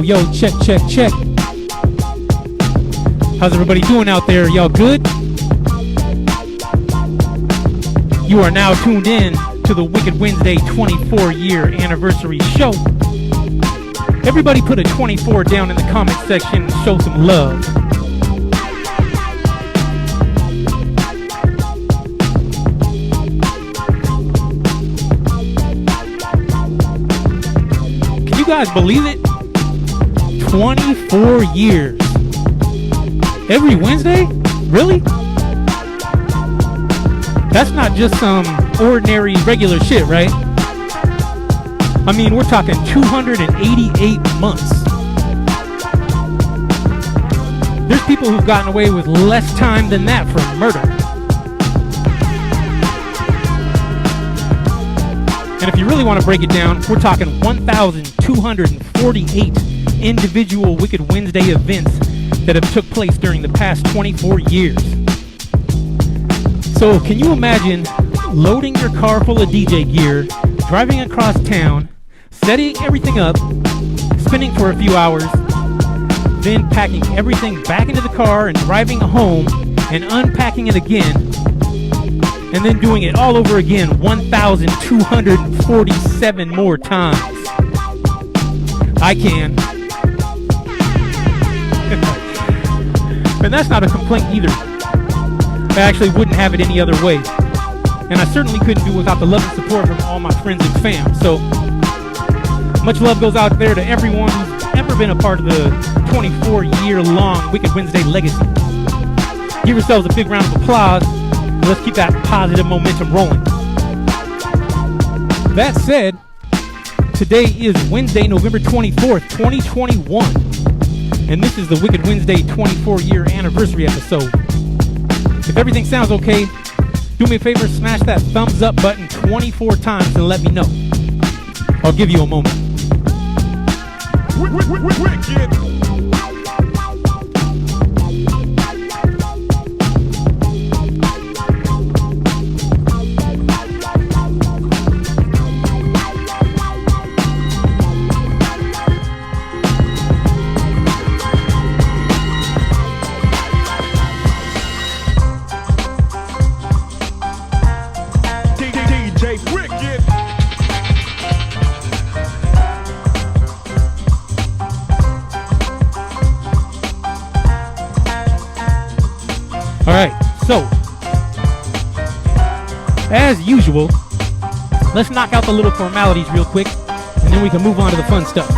Yo, check. How's everybody doing out there? Y'all good? You are now tuned in to the Wicked Wednesday 24-year anniversary show. Everybody put a 24 down in the comment section and show some love. Can you guys believe it? 24 years. Every Wednesday? Really? That's not just some ordinary regular shit, right? I mean, we're talking 288 months. There's people who've gotten away with less time than that for murder. And if you really want to break it down, we're talking 1,248 individual Wicked Wednesday events that have took place during the past 24 years. So can you imagine loading your car full of DJ gear, driving across town, setting everything up, spinning for a few hours, then packing everything back into the car and driving home and unpacking it again, and then doing it all over again 1,247 more times? I can. And that's not a complaint either. I actually wouldn't have it any other way. And I certainly couldn't do it without the love and support from all my friends and fam. So much love goes out there to everyone who's ever been a part of the 24-year-long Wicked Wednesday legacy. Give yourselves a big round of applause. Let's keep that positive momentum rolling. That said, today is Wednesday, November 24th, 2021. And this is the Wicked Wednesday 24-year anniversary episode. If everything sounds okay, do me a favor, smash that thumbs up button 24 times and let me know. I'll give you a moment. Wicked. Alright, so, as usual, let's knock out the little formalities real quick, and then we can move on to the fun stuff.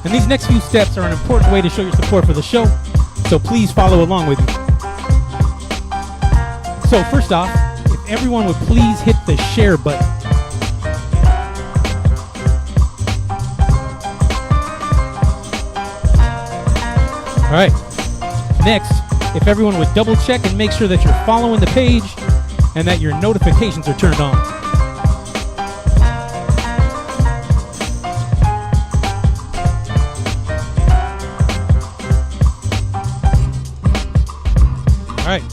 And these next few steps are an important way to show your support for the show, so please follow along with me. So first off, if everyone would please hit the share button. Alright, next, if everyone would double check and make sure that you're following the page and that your notifications are turned on. Alright,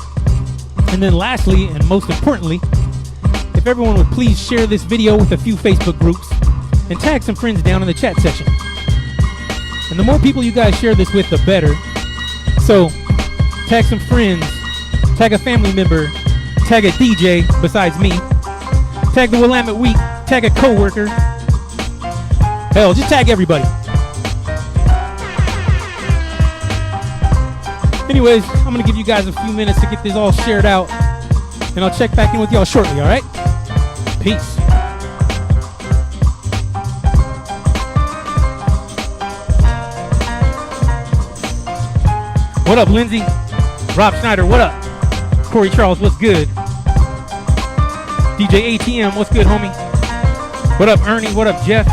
and then lastly and most importantly, if everyone would please share this video with a few Facebook groups and tag some friends down in the chat section. And the more people you guys share this with, the better. So, tag some friends, tag a family member, tag a DJ besides me, tag the Willamette Week, tag a coworker. Hell, just tag everybody. Anyways, I'm going to give you guys a few minutes to get this all shared out, and I'll check back in with y'all shortly, alright? Peace. What up, Lindsay? Rob Schneider, what up? Corey Charles, what's good? DJ ATM, what's good, homie? What up, Ernie? What up, Jeff?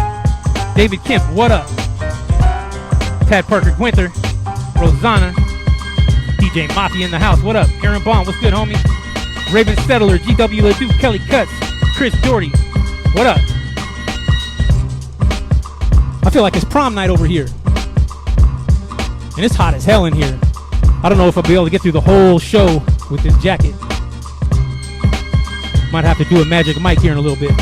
David Kemp, what up? Tad Parker Gwinther, Rosanna, DJ Mafia in the house, what up? Aaron Bond, what's good, homie? Raven Settler, GW Ledoux, Kelly Cutts, Chris Doherty, what up? I feel like it's prom night over here. And it's hot as hell in here. I don't know if I'll be able to get through the whole show with this jacket. Might have to do a magic mic here in a little bit.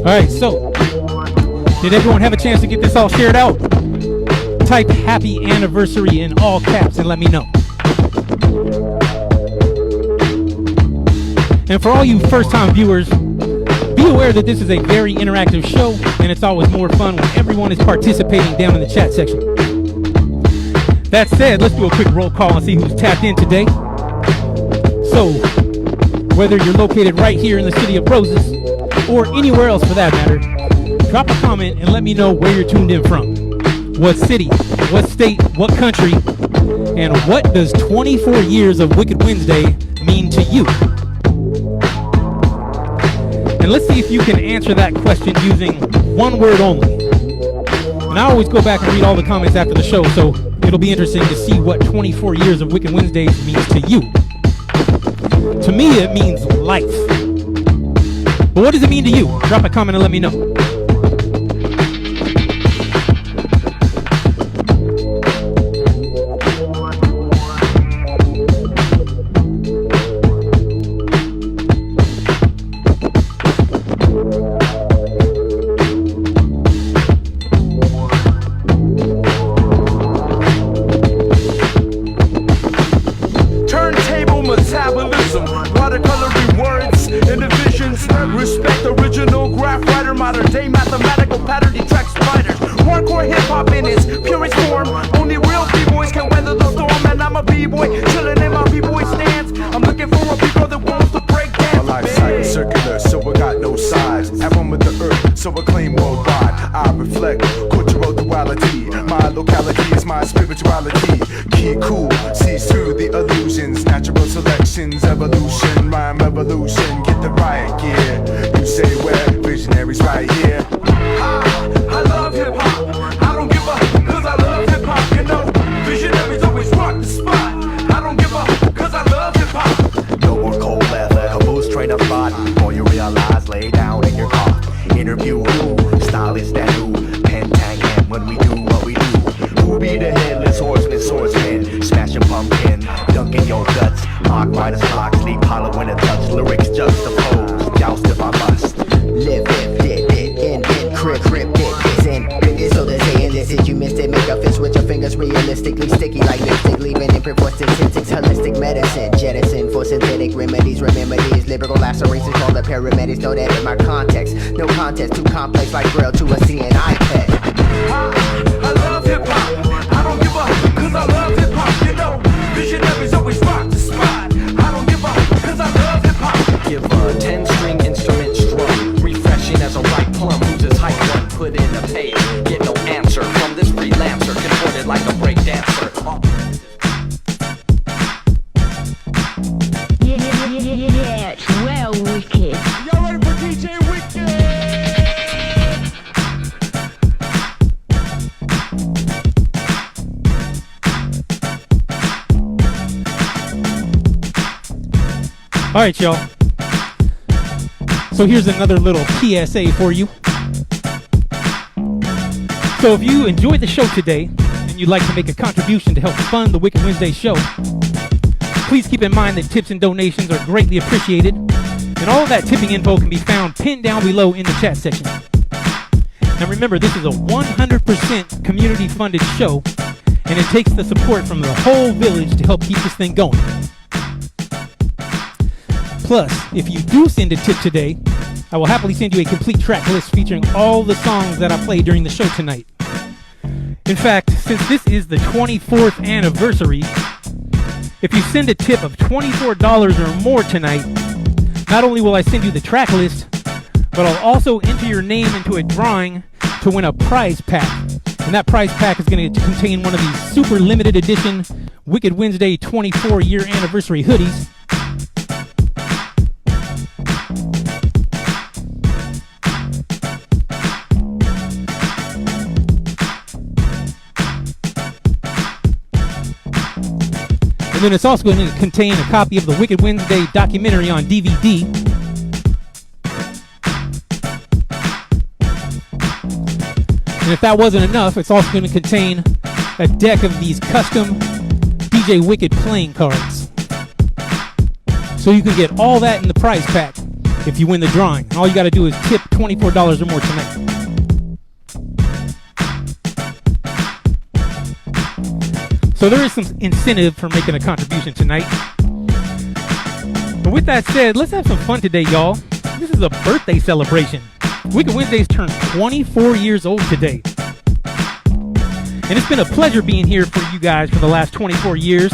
Alright, so did everyone have a chance to get this all shared out? Type happy anniversary in all caps and let me know. And for all you first time viewers, be aware that this is a very interactive show and it's always more fun when everyone is participating down in the chat section. That said, let's do a quick roll call and see who's tapped in today. So, whether you're located right here in the city of Roses or anywhere else for that matter, drop a comment and let me know where you're tuned in from. What city, what state, what country, and what does 24 years of Wicked Wednesday mean to you? And let's see if you can answer that question using one word only. And I always go back and read all the comments after the show, so it'll be interesting to see what 24 years of Wicked Wednesdays means to you. To me, it means life. But what does it mean to you? Drop a comment and let me know. cryptic. Send so to say illicit. You missed it. Make a fist with your fingers realistically sticky like lipstick, leaving in for statistics. Holistic medicine, jettison for synthetic remedies. Remember these lyrical lacerations. Call the paramedics. Know that in my context, no contest too complex like Braille to a CN iPad. I love hip hop. I don't give up, cause I love hip hop. You know, visionaries always rock the spot. I don't give up, cause I love hip hop. Give a 10-string instrument strum, refreshing as a ripe plum. Who's his hype one? Put in a page, get no answer from this freelancer, contorted like a break dancer. Yeah, it's well wicked. Y'all ready for DJ Wicked? All right, y'all. So here's another little PSA for you. So if you enjoyed the show today and you'd like to make a contribution to help fund the Wicked Wednesday show, please keep in mind that tips and donations are greatly appreciated, and all of that tipping info can be found pinned down below in the chat section. Now remember, this is a 100% community-funded show, and it takes the support from the whole village to help keep this thing going. Plus, if you do send a tip today, I will happily send you a complete track list featuring all the songs that I played during the show tonight. In fact, since this is the 24th anniversary, if you send a tip of $24 or more tonight, not only will I send you the track list, but I'll also enter your name into a drawing to win a prize pack. And that prize pack is going to contain one of these super limited edition Wicked Wednesday 24-year anniversary hoodies. And then it's also going to contain a copy of the Wicked Wednesday documentary on DVD. And if that wasn't enough, it's also going to contain a deck of these custom DJ Wicked playing cards. So you can get all that in the prize pack if you win the drawing. And all you got to do is tip $24 or more tonight. So there is some incentive for making a contribution tonight. But with that said, let's have some fun today, y'all. This is a birthday celebration. Wicked Wednesday's turned 24 years old today. And it's been a pleasure being here for you guys for the last 24 years.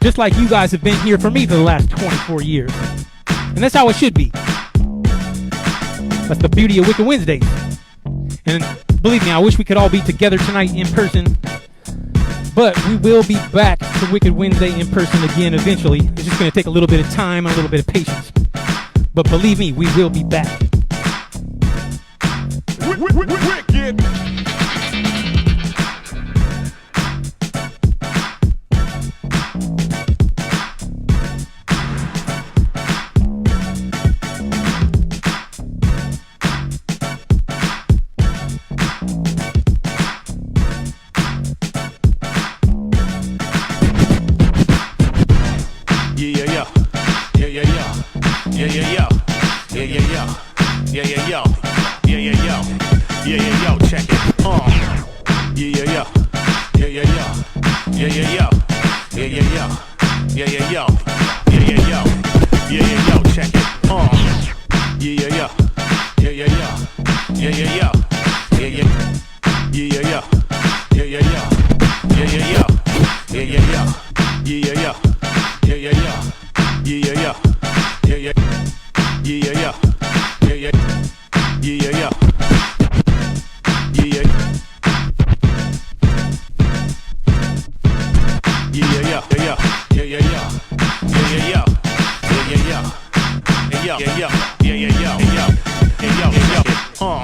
Just like you guys have been here for me for the last 24 years. And that's how it should be. That's the beauty of Wicked Wednesdays. And believe me, I wish we could all be together tonight in person. But we will be back to Wicked Wednesday in person again eventually. It's just going to take a little bit of time and a little bit of patience. But believe me, we will be back. Wicked. Check it.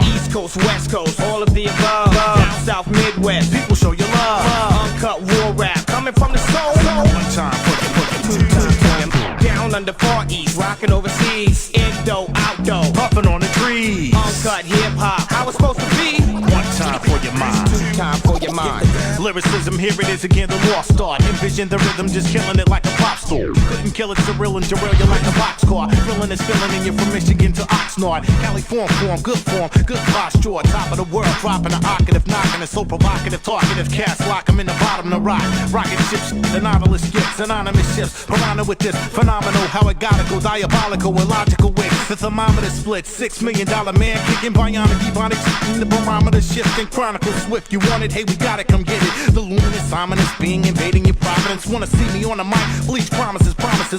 East Coast, West Coast, all of the above. Down South, Midwest, people show you love. Uncut war rap coming from the soul. One time for the two times. Down under Far East, rocking overseas. Indo, outdoor, puffing on the trees. Uncut hip hop, how it's supposed to be. One time for your mind, two time for your mind. Lyricism, here it is again, the lost art. Envision the rhythm, just killing it like a pop store. Couldn't kill it, surreal and derail you like a boxcar. Drilling is filling in you from Michigan to Oxnard. Cali form, good posture. Top of the world, dropping the octave, knocking it so provocative, talkative. Cast lock 'em in the bottom of the rock. Rocket ships, the novelist skips, anonymous ships. Piranha with this phenomenal, how it gotta go diabolical, illogical wick. The thermometer splits, $6 million man kicking bionic, ebonic. The barometer shifting, chronicle swift. You want it, hey, we got it, come get it. The luminous, ominous being invading your providence. Wanna see me on the mic? Bleach promises,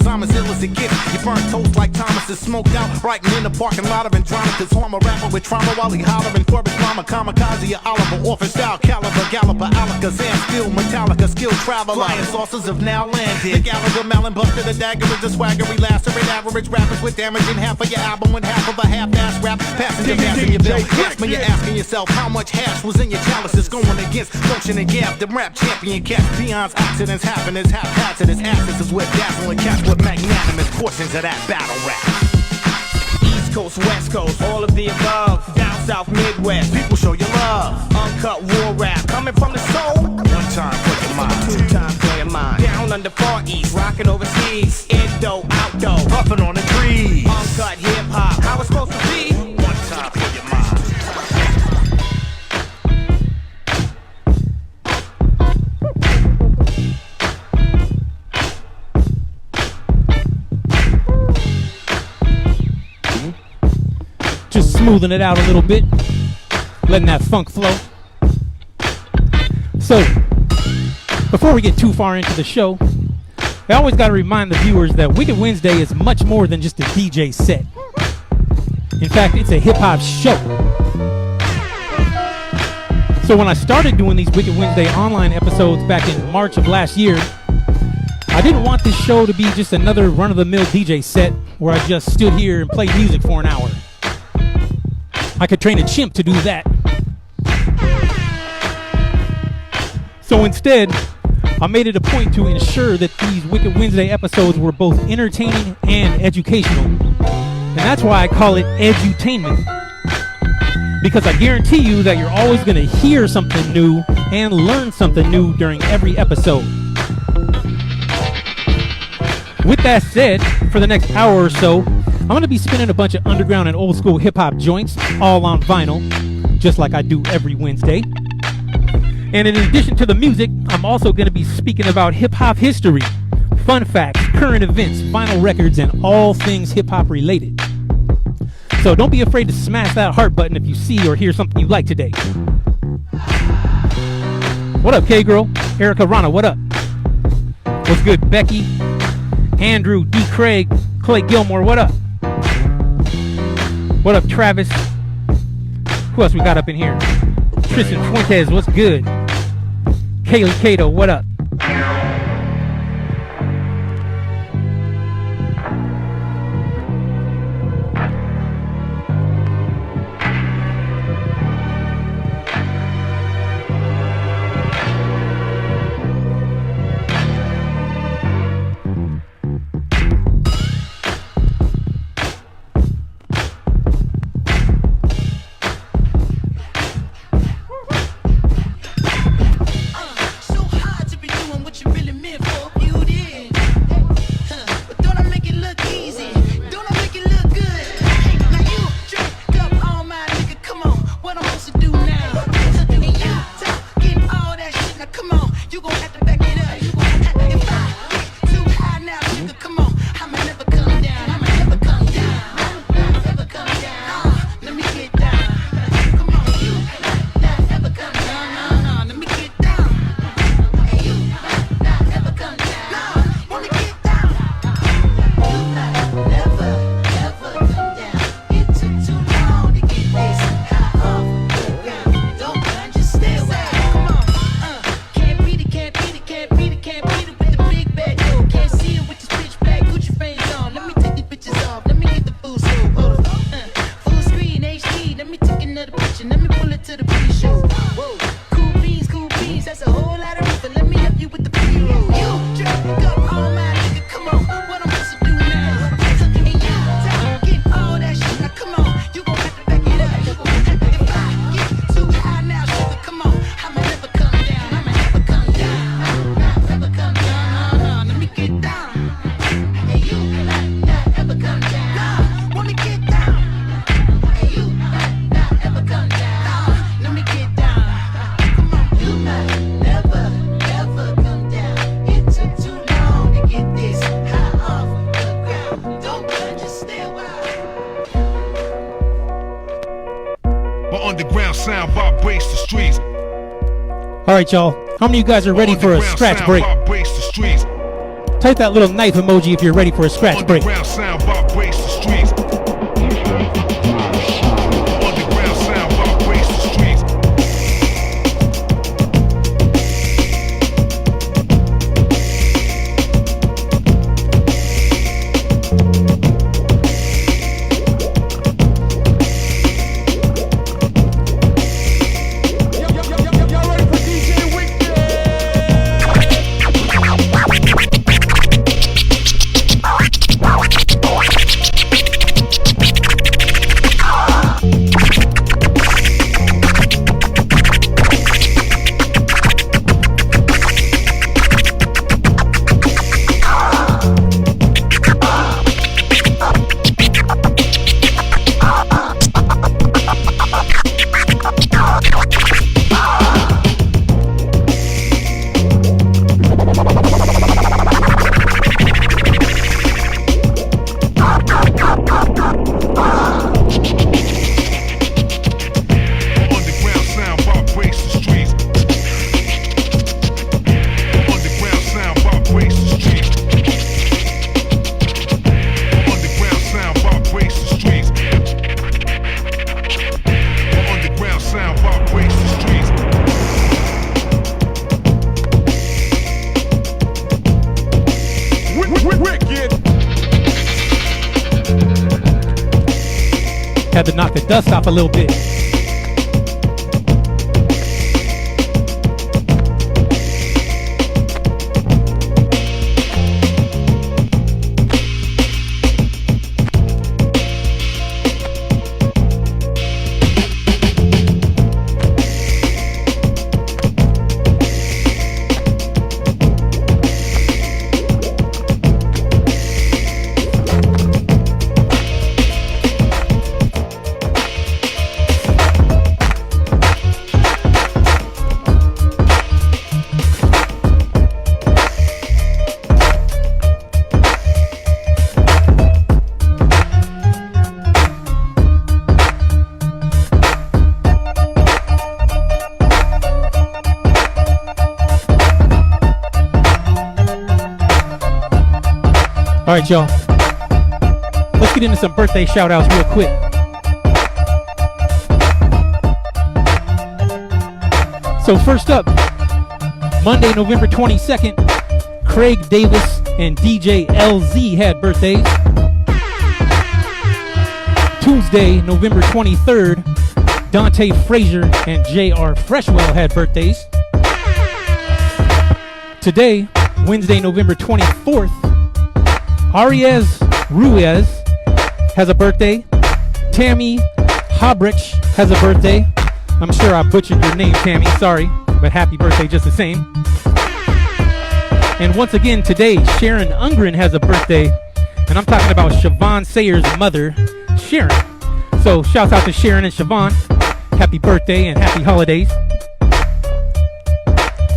I'm as ill as it gets. You burn toast like Thomas is smoked out, right in the parking lot of Andronicus. I'm a rapper with trauma while he hollering for his mama. Kamikaze, Oliver, orphan style, caliber, galloper, alakazam, steel, metallica, skill traveler. Flying saucers have now landed. The Gallagher, Melon, Buster, the dagger is the swaggery, lacerate average rappers with damage in half of your album with half of a half-ass rap. Passenger gas in your bill. Yes, when you're asking yourself how much hash was in your chalices, going against motion and gap. The rap champion cats, peons, accidents happen as haphazardous asses is with dazzling cats with magnanimous portions of that battle rap. East Coast, West Coast, all of the above. Down South, Midwest, people show you love. Uncut war rap, coming from the soul. One time for your mind, two times for your mind. Down under Far East, rocking overseas. Indo, outdoor, puffing on the trees. Uncut hip hop, how it's supposed to be. One time for your mind. Just smoothing it out a little bit, letting that funk flow. So, before we get too far into the show, I always got to remind the viewers that Wicked Wednesday is much more than just a DJ set. In fact, it's a hip-hop show. So when I started doing these Wicked Wednesday online episodes back in March of last year, I didn't want this show to be just another run-of-the-mill DJ set where I just stood here and played music for an hour. I could train a chimp to do that. So instead, I made it a point to ensure that these Wicked Wednesday episodes were both entertaining and educational. And that's why I call it edutainment. Because I guarantee you that you're always going to hear something new and learn something new during every episode. With that said, for the next hour or so, I'm going to be spinning a bunch of underground and old school hip hop joints, all on vinyl, just like I do every Wednesday. And in addition to the music, I'm also going to be speaking about hip hop history, fun facts, current events, vinyl records, and all things hip hop related. So don't be afraid to smash that heart button if you see or hear something you like today. What up, K-Girl? Erica Rana, what up? What's good, Becky? Andrew, D. Craig, Clay Gilmore, what up? What up, Travis? Who else we got up in here? Tristan Fuentes, what's good? Kaylee Cato, what up? So hard to be All right, y'all. How many of you guys are ready for a scratch break? Type that little knife emoji if you're ready for a scratch break. Had to knock the dust off a little bit. All right, y'all. Let's get into some birthday shout outs real quick. So first up, Monday, November 22nd, Craig Davis and DJ LZ had birthdays. Tuesday, November 23rd, Dante Frazier and JR Freshwell had birthdays. Today, Wednesday, November 24th, Ariez Ruiz has a birthday. Tammy Hobrich has a birthday. I'm sure I butchered your name, Tammy. Sorry, but happy birthday just the same. And once again today, Sharon Ungren has a birthday. And I'm talking about Siobhan Sayer's mother, Sharon. So shouts out to Sharon and Siobhan. Happy birthday and happy holidays.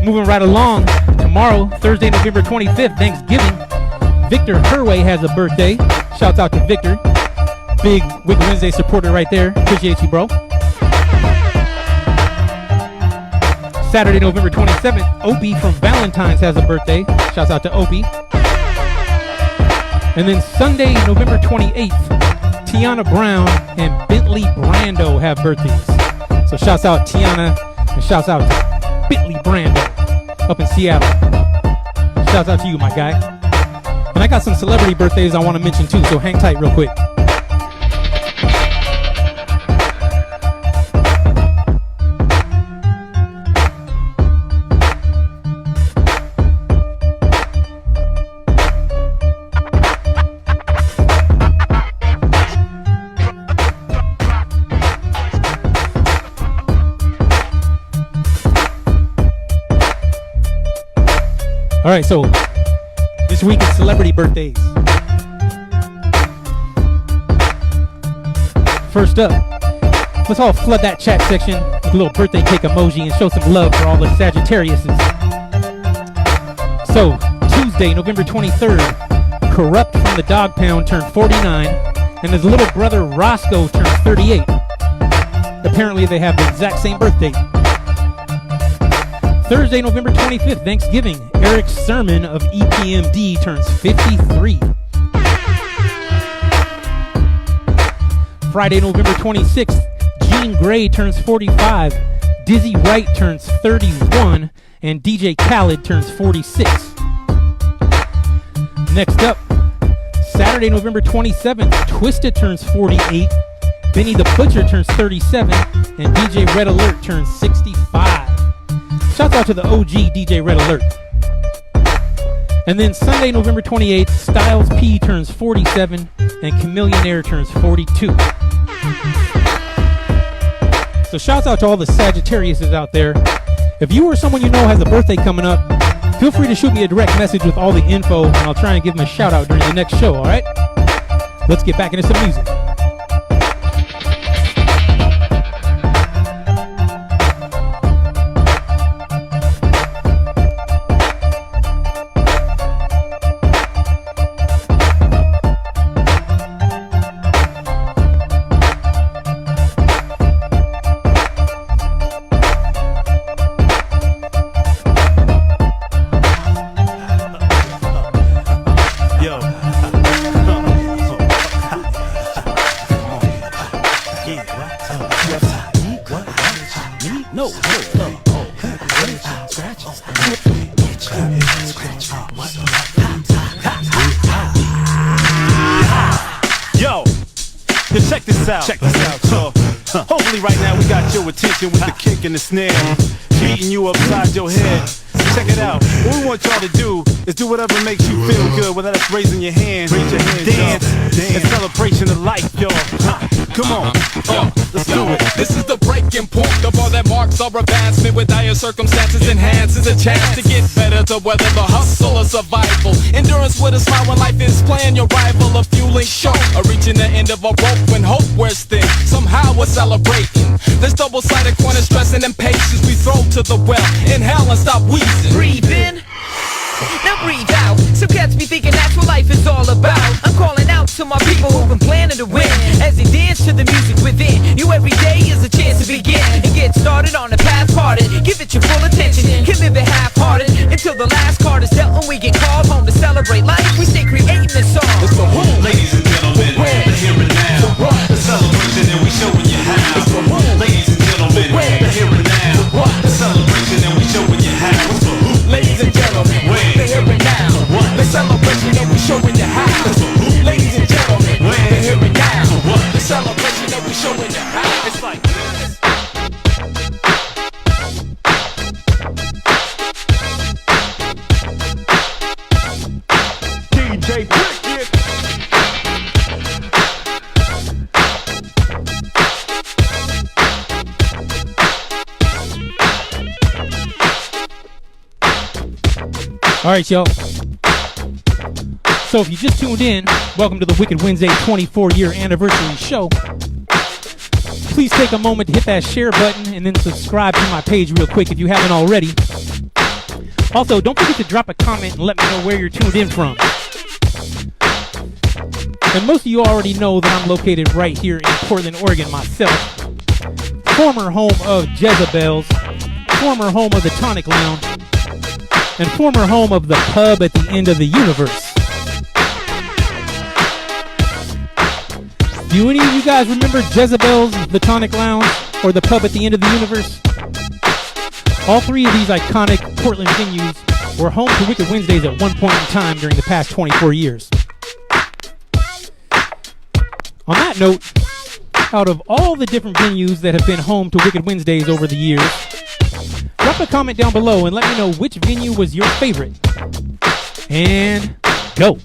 Moving right along, tomorrow, Thursday, November 25th, Thanksgiving, Victor Herway has a birthday. Shouts out to Victor. Big Wicked Wednesday supporter right there. Appreciate you, bro. Saturday, November 27th, Opie from Valentine's has a birthday. Shouts out to Opie. And then Sunday, November 28th, Tiana Brown and Bentley Brando have birthdays. So shouts out Tiana and shouts out to Bentley Brando up in Seattle. Shouts out to you, my guy. And I got some celebrity birthdays I want to mention too, so hang tight real quick. All right, so this week is celebrity birthdays. First up, let's all flood that chat section with a little birthday cake emoji and show some love for all the Sagittariuses. So, Tuesday, November 23rd, Corrupt from the Dog Pound turned 49, and his little brother Roscoe turned 38. Apparently they have the exact same birthday. Thursday, November 25th, Thanksgiving. Eric Sermon of EPMD turns 53. Friday, November 26th, Gene Gray turns 45. Dizzy Wright turns 31. And DJ Khaled turns 46. Next up, Saturday, November 27th, Twista turns 48. Benny the Butcher turns 37. And DJ Red Alert turns 65. Shouts out to the OG DJ Red Alert. And then Sunday, November 28th, Styles P turns 47 and Chameleonaire turns 42. So shouts out to all the Sagittariuses out there. If you or someone you know has a birthday coming up, feel free to shoot me a direct message with all the info and I'll try and give them a shout out during the next show, alright? Let's get back into some music. Hopefully right now we got your attention with the kick and the snare, beating you upside your head. Check it out. What we want y'all to do is do whatever makes you feel good, whether that's raising your hands, dance, and celebration of life, y'all. Come on, let's do it. This is the breaking point of all that marks our advancement. With dire circumstances enhances a chance to get better, to weather the hustle of survival. Endurance with a smile when life is playing your rival. A fueling show, or reaching the end of a rope when hope wears thin. Somehow we're celebrating this double-sided coin of stress and impatience we throw to the well. Inhale and stop wheezing. Breathe in, now breathe out. Some cats be thinking that's what life is all about. I'm calling out to my people who've been planning to win as they dance to the music within. You every day is a chance to begin and get started on the path parted. Give it your full attention, can live it half-hearted until the last card is dealt and we get called home to celebrate life. We stay creating this song. It's the who, ladies and gentlemen, the here and now, the celebration and we showing you how. It's the who, ladies and gentlemen, the here and now, the celebration and we showing you how. It's the who, ladies and gentlemen, the here and now, the celebration and we showing you how. Ladies and gentlemen, the here and now, the celebration and we showing you how. it's like DJ Wicked. All right, y'all. So if you just tuned in, welcome to the Wicked Wednesday 24-year anniversary show. Please take a moment to hit that share button and then subscribe to my page real quick if you haven't already. Also, don't forget to drop a comment and let me know where you're tuned in from. And most of you already know that I'm located right here in Portland, Oregon myself. Former home of Jezebels, former home of the Tonic Lounge, and former home of the pub at the end of the universe. Do any of you guys remember Jezebel's, the Tonic Lounge, or the pub at the end of the universe? All three of these iconic Portland venues were home to Wicked Wednesdays at one point in time during the past 24 years. On that note, out of all the different venues that have been home to Wicked Wednesdays over the years, drop a comment down below and let me know which venue was your favorite. And go.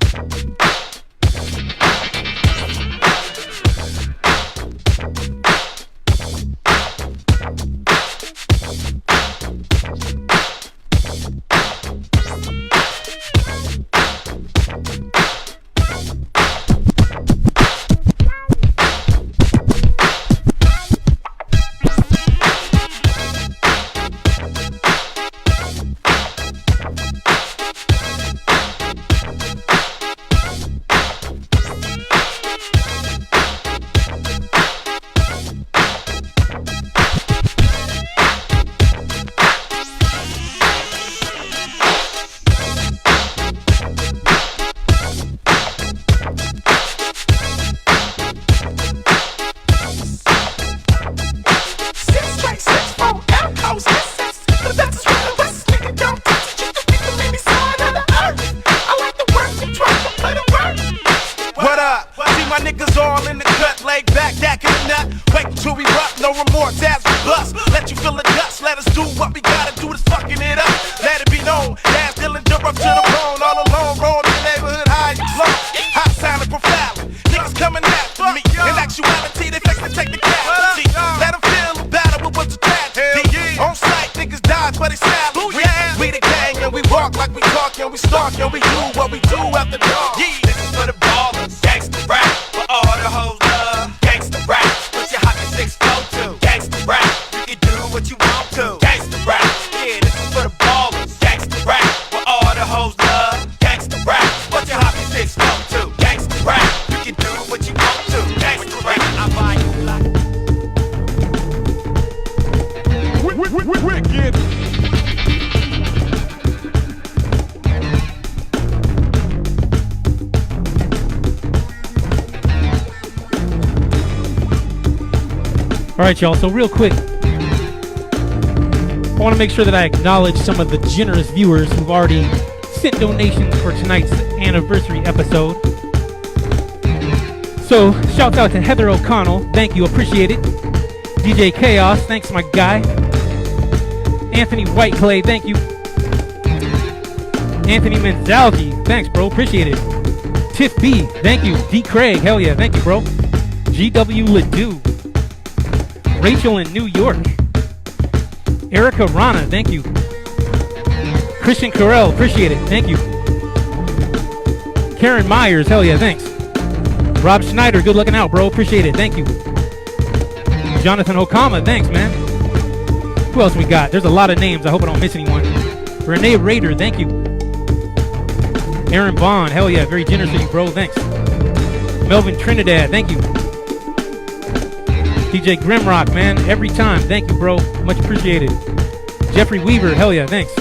My niggas all in the cut, laid back, dacking the nut. Wait till we erupt, no remorse as we bust. Let you feel the dust, let us do what we gotta do, this fucking it up. Let it be known, Daz Dillinger up to the bone. All alone, roll in the neighborhood, high and slow. Hot sounding profound, niggas coming after me. In actuality, they fix to take the casualty. Let them feel the battle, it was a tragedy. On sight, niggas died, but it's sad. We the gang, and we walk like we talk, and we stalk, and we do what we do after dark. Yeah, this is for the ballers, gangsta rap, for all the hoes love. Gangsta rap, what your hockey six go to. Gangsta rap, you can do what you want to. Gangsta rap, yeah, this is for the ballers. Gangsta rap, for all the hoes love. Gangsta rap, what your hockey six go to. Gangsta rap, you can do what you want to. Gangsta rap, I buy you like. Wicked. All right, y'all, so real quick, I want to make sure that I acknowledge some of the generous viewers who've already sent donations for tonight's anniversary episode. So, shouts out to Heather O'Connell, thank you, appreciate it. DJ Chaos, thanks my guy. Anthony Whiteclay, thank you. Anthony Menzalgi, thanks bro, appreciate it. Tiff B, thank you. D Craig, hell yeah, thank you bro. GW Ledoux. Rachel in New York. Erica Rana, thank you. Christian Carell, appreciate it, thank you. Karen Myers, hell yeah, thanks. Rob Schneider, good looking out, bro, appreciate it, thank you. Jonathan Okama, thanks, man. Who else we got? There's a lot of names, I hope I don't miss anyone. Renee Rader, thank you. Aaron Bond, hell yeah, very generous of you, bro, thanks. Melvin Trinidad, thank you. DJ Grimrock, man, every time. Thank you, bro. Much appreciated. Jeffrey Weaver, hell yeah, thanks.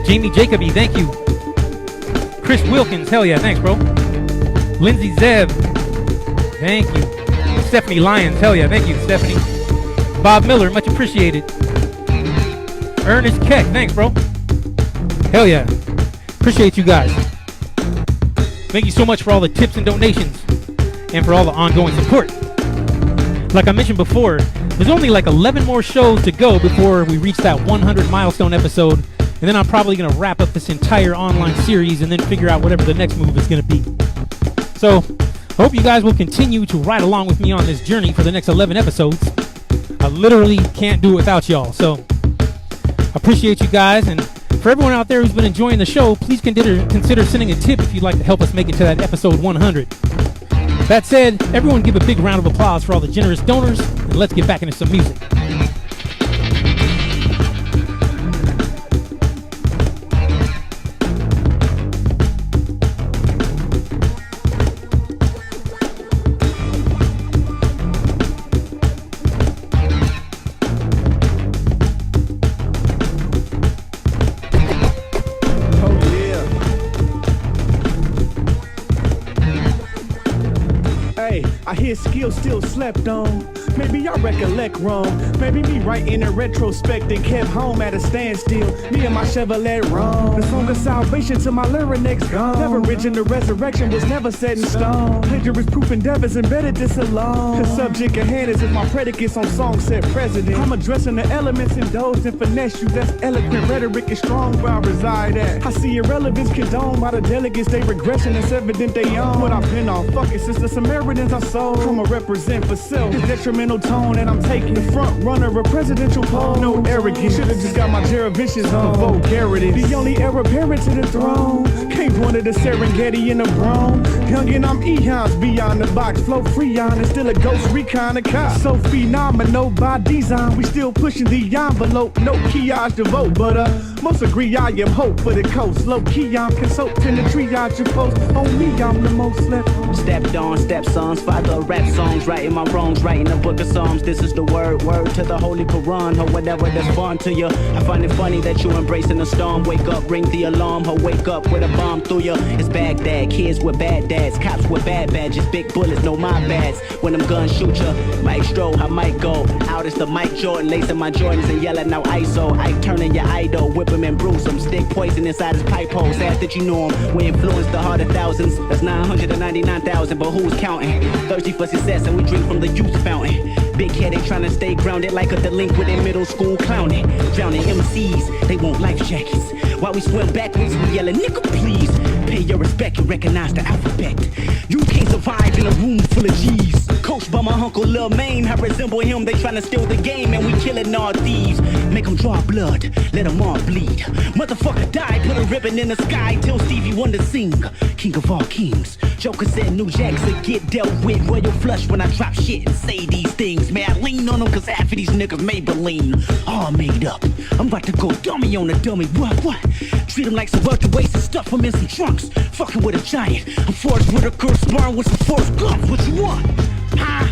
Jamie Jacoby, thank you. Chris Wilkins, hell yeah, thanks, bro. Lindsay Zeb, thank you. Stephanie Lyons, hell yeah, thank you, Stephanie. Bob Miller, much appreciated. Ernest Keck, thanks, bro. Hell yeah. Appreciate you guys. Thank you so much for all the tips and donations and for all the ongoing support. Like I mentioned before, there's only like 11 more shows to go before we reach that 100 milestone episode, and then I'm probably going to wrap up this entire online series and then figure out whatever the next move is going to be. So, I hope you guys will continue to ride along with me on this journey for the next 11 episodes. I literally can't do it without y'all, so I appreciate you guys, and for everyone out there who's been enjoying the show, please consider sending a tip if you'd like to help us make it to that episode 100. That said, everyone give a big round of applause for all the generous donors, and let's get back into some music. I hear skills still slept on. Maybe I recollect wrong. Maybe me writing a retrospect and kept home at a standstill. Me and my Chevrolet wrong. The song of salvation to my larynx gone. Leverage in the resurrection was never set in stone. Plagiarist proof endeavors embedded this alone. The subject at hand is if my predicates on song set president. I'm addressing the elements indulged and finesse you. That's eloquent rhetoric is strong where I reside at. I see irrelevance condoned by the delegates. They regression, it's evident they own what I've been on. Fuck it, since the Samaritans I sold. I'ma represent for self. This detrimental tone and I'm taking the front runner of presidential poll. No arrogance. Should've just got my Jerovisions on. Vulgarity. The only heir apparent to the throne. Came one of the Serengeti in the Bronx. Young and I'm eons beyond the box. Flow free on and still a ghost recon a cop. So phenomenal by design. We still pushing the envelope. No kiosque to vote, but most agree I am hope for the coast. Low key I'm consulting the triage your post. On me I'm the most left. Stepped on stepsons, father of rap songs, writing my wrongs, writing a book of Psalms. This is the word to the Holy Quran, or whatever that's fun to you. I find it funny that you embracing the storm. Wake up, ring the alarm, or wake up with a bomb through you. It's Baghdad, kids with bad dads. Cops with bad badges, big bullets, no my bads. When them guns shoot ya, might stroll, I might go out as the Mike Jordan, lacing my Jordans and yelling out ISO. I turning your idol, whip him and bruise him. Stick poison inside his pipe hole. Sad that you know him. We influence the heart of thousands. That's 999,000, but who's counting? Thirsty for success and we drink from the youth fountain. Big headed trying to stay grounded like a delinquent in middle school clowning. Drowning MCs, they want life jackets. While we swim backwards, we yelling, nigga, please. Pay your respect and recognize the alphabet. You can't survive in a room full of G's. Coached by my uncle Lil Mame, I resemble him. They trying to steal the game and we killing all thieves. Make them draw blood, let them all bleed. Motherfucker die, put a ribbon in the sky. Till Stevie Wonder sing, king of all kings. Joker said New Jacks will get dealt with. Royal flush when I drop shit and say these things. May I lean on them cause half of these niggas Maybelline. All made up, I'm about to go dummy on a dummy. What? Treat them like some welterweights and stuff them in some trunks. Fucking with a giant, I'm Forrest Whitaker sparring with some Forrest Gump. What you want? Huh?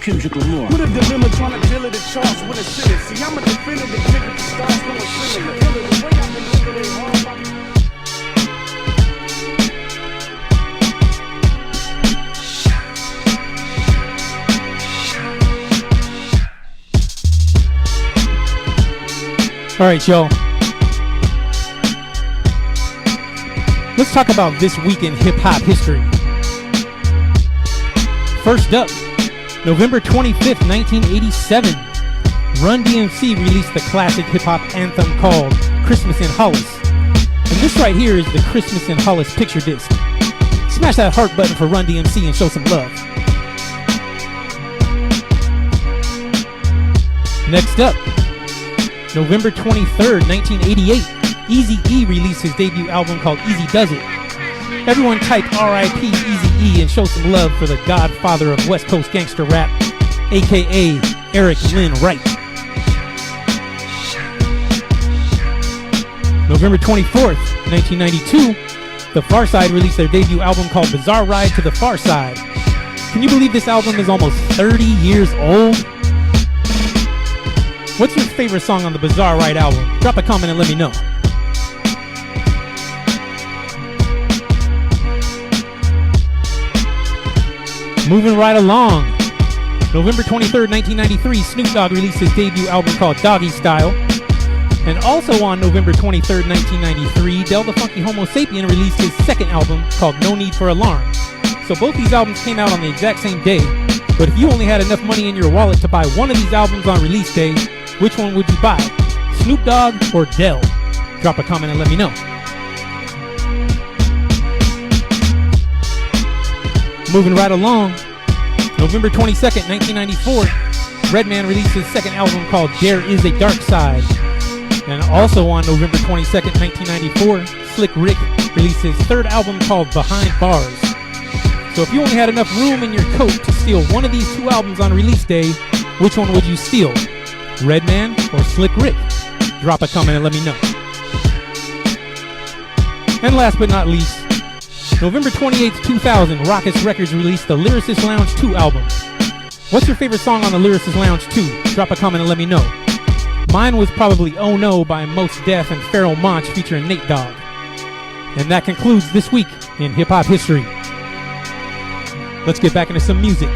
Kendrick Lamar. What a dilemma trying to deal at the charts with a sentence. See, I'm a defender that nigga stars going similar. The way I've been living it hard. All right, y'all. Let's talk about this week in hip-hop history. First up, November 25th, 1987, Run DMC released the classic hip-hop anthem called Christmas in Hollis. And this right here is the Christmas in Hollis picture disc. Smash that heart button for Run DMC and show some love. Next up, November 23rd, 1988, Eazy-E released his debut album called Easy Does It. Everyone type R.I.P. Eazy-E and show some love for the godfather of West Coast gangster rap, aka Eric Lynn Wright. November 24th, 1992, The Pharcyde released their debut album called Bizarre Ride to the Far Side. Can you believe this album is almost 30 years old? What's your favorite song on the Bizarre Ride album? Drop a comment and let me know. Moving right along. November 23rd, 1993, Snoop Dogg released his debut album called Doggy Style. And also on November 23rd, 1993, Del the Funky Homo Sapien released his second album called No Need for Alarm. So both these albums came out on the exact same day. But if you only had enough money in your wallet to buy one of these albums on release day, which one would you buy? Snoop Dogg or Del? Drop a comment and let me know. Moving right along, November 22nd, 1994, Redman released his second album called There Is a Dark Side. And also on November 22nd, 1994, Slick Rick released his third album called Behind Bars. So if you only had enough room in your coat to steal one of these two albums on release day, which one would you steal? Redman or Slick Rick? Drop a comment and let me know. And last but not least, November 28th, 2000, Rockets Records released the Lyricist Lounge 2 album. What's your favorite song on the Lyricist Lounge 2? Drop a comment and let me know. Mine was probably Oh No by Mos Def and Pharoah Monch featuring Nate Dogg. And that concludes this week in hip-hop history. Let's get back into some music.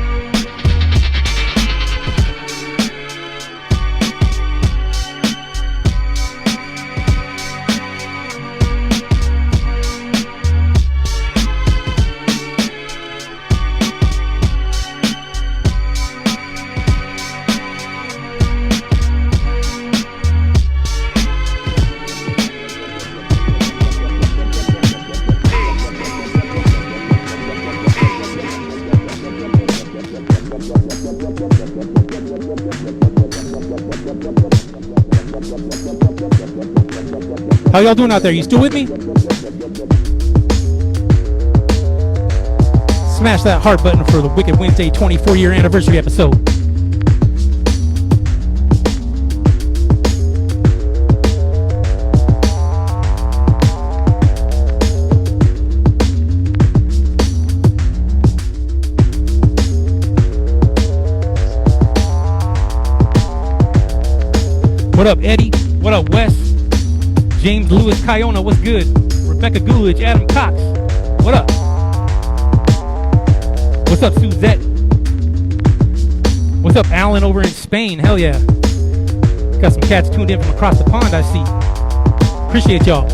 How y'all doing out there? You still with me? Smash that heart button for the Wicked Wednesday 24-year anniversary episode. What up, Eddie? What up, Wes? James Lewis Kiona, what's good? Rebecca Goolidge, Adam Cox, what up? What's up, Suzette? What's up, Alan over in Spain? Hell yeah. Got some cats tuned in from across the pond, I see. Appreciate y'all.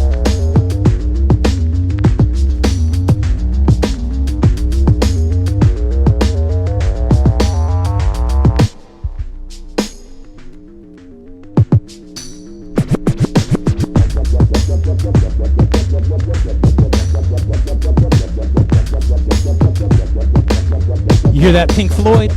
You hear that, Pink Floyd?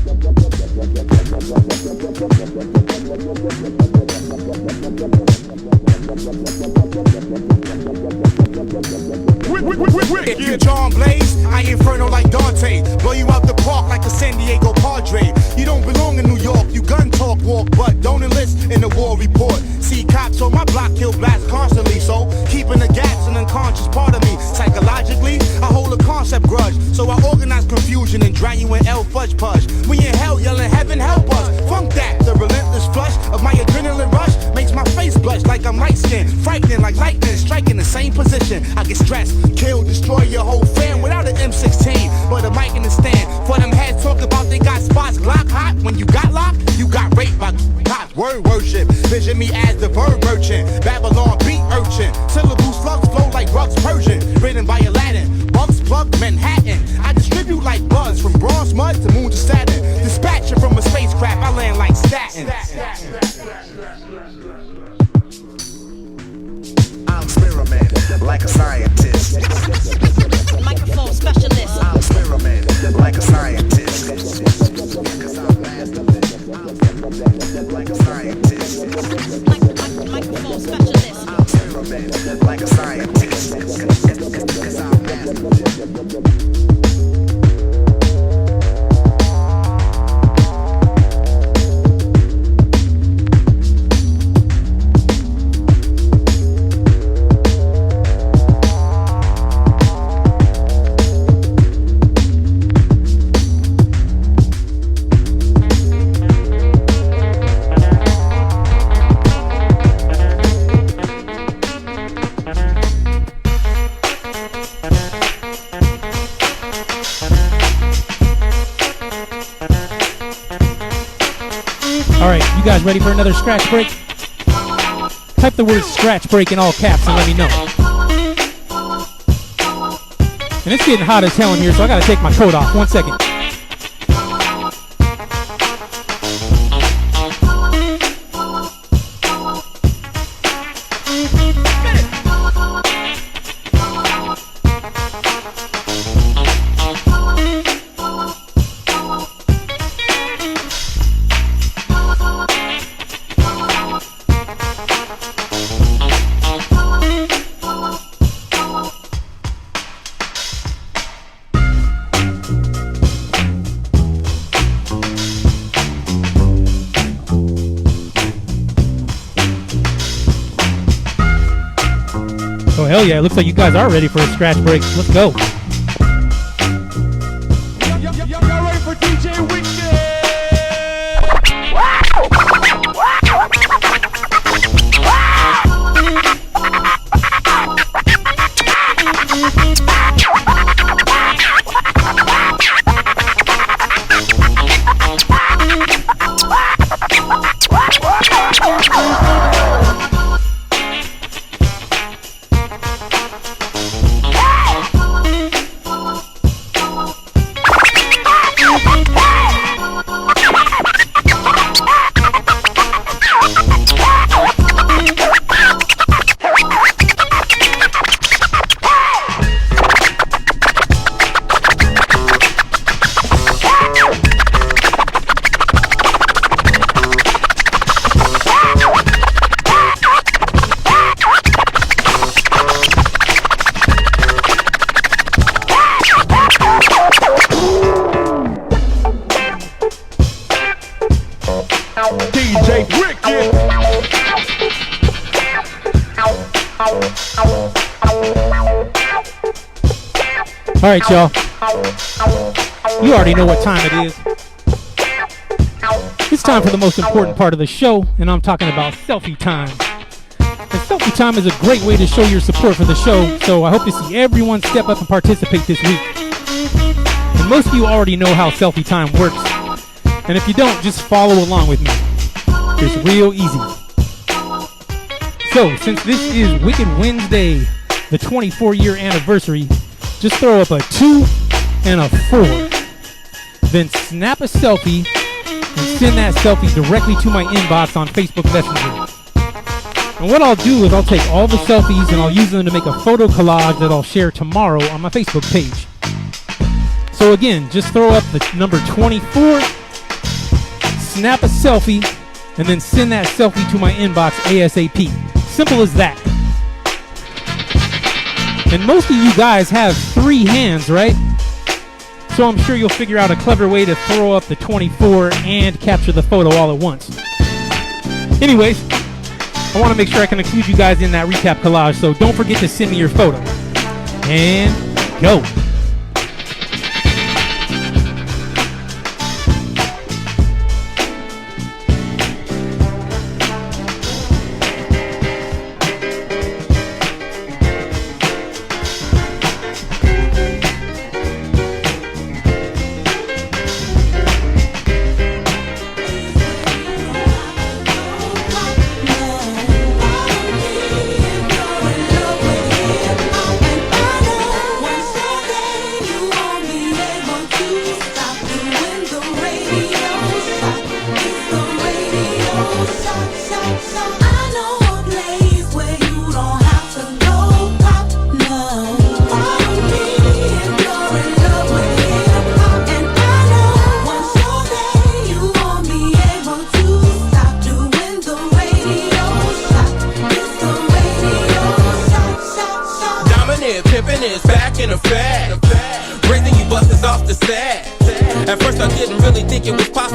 If you're John Blaze, I inferno like Dante. Blow you out the park like a San Diego Padre. You don't belong in New York, you gun talk walk, but don't enlist in the war report. See cops on my block kill blast constantly, so keeping the gas an unconscious part of me. Psychologically, I hold a concept grudge, so I organize confusion and drown you in L fudge pudge. We in hell yelling heaven help us. Funk that, the relentless flush of my adrenaline rush makes my face blush like I'm light skinned, frightening like lightning, striking the same position. I get stressed, kill, destroy your whole fam without an M16, but a mic in the stand. For them heads talk about they got spots Glock hot. When you got locked, you got raped by cops. Word worship, vision me as the verb merchant, Babylon beat urchin. Syllable slugs flow like rugs Persian, written by Aladdin. Bugs plug Manhattan. I distribute like buzz from bronze mud to moon to Saturn. Dispatching from a spacecraft, I land like Staten. I'll experiment like a scientist. Microphone specialist. I'll experiment like a scientist. Cause I'm master of it. I'll experiment like a scientist. Microphone specialist. I'll experiment like a scientist. Cause I'm master of it. You guys ready for another scratch break? Type the word scratch break in all caps and let me know. And it's getting hot as hell in here, so I gotta take my coat off. 1 second. Hell yeah, it looks like you guys are ready for a scratch break. Let's go. Y'all ready for DJ Wicked? All right, y'all. You already know what time it is. It's time for the most important part of the show, and I'm talking about selfie time. And selfie time is a great way to show your support for the show, so I hope to see everyone step up and participate this week. And most of you already know how selfie time works. And if you don't, just follow along with me. It's real easy. So, since this is Wicked Wednesday, the 24-year anniversary, just throw up a 2 and a 4. Then snap a selfie and send that selfie directly to my inbox on Facebook Messenger. And what I'll do is I'll take all the selfies and I'll use them to make a photo collage that I'll share tomorrow on my Facebook page. So again, just throw up the number 24, snap a selfie, and then send that selfie to my inbox ASAP. Simple as that. And most of you guys have 3 hands, right? So I'm sure you'll figure out a clever way to throw up the 24 and capture the photo all at once. Anyways, I want to make sure I can include you guys in that recap collage, so don't forget to send me your photo. And go.